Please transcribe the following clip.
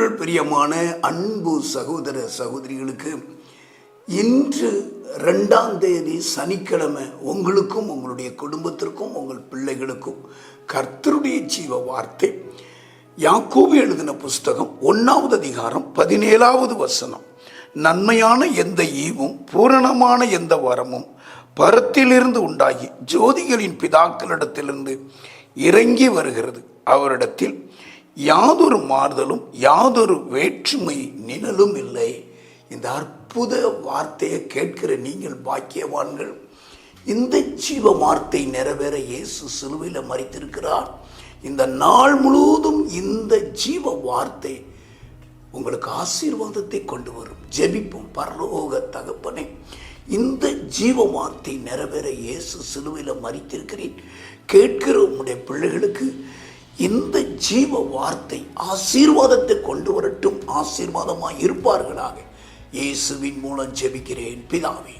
கிறிஸ்துவுக்குள் பிரியமான அன்பு சகோதர சகோதரிகளுக்கு, இன்று 2ஆம் தேதி சனிக்கிழமை உங்களுக்கும் உங்களுடைய குடும்பத்திற்கும் உங்கள் பிள்ளைகளுக்கும் கர்த்தருடைய ஜீவ வார்த்தை யாக்கோபு எழுதின புஸ்தகம் 1ஆவது அதிகாரம் 17ஆவது வசனம். நன்மையான எந்த ஈவும் பூரணமான எந்த வரமும் பரத்திலிருந்து உண்டாகி ஜோதிகளின் பிதாக்களிடத்திலிருந்து இறங்கி வருகிறது. அவரிடத்தில் யாதொரு மாறுதலும் யாதொரு வேற்றுமை நிழலும் இல்லை. இந்த அற்புத வார்த்தையை கேட்கிற நீங்கள் பாக்கியவான்கள். இந்த ஜீவ வார்த்தை நிறைவேற இயேசு சிலுவையில் மரித்திருக்கிறார். இந்த நாள் முழுவதும் இந்த ஜீவ வார்த்தை உங்களுக்கு ஆசீர்வாதத்தை கொண்டு வரும். ஜெபிப்போம். பரலோக தகப்பனே, இந்த ஜீவ வார்த்தை நிறைவேற இயேசு சிலுவையில் மரித்திருக்கிறேன். கேட்கிற உம்முடைய பிள்ளைகளுக்கு இந்த ஜீவ வார்த்தை ஆசீர்வாதத்தை கொண்டு வரட்டும். ஆசீர்வாதமாய் இருப்பார்களாக. இயேசுவின் மூலம் ஜெபிக்கிறேன் பிதாவே.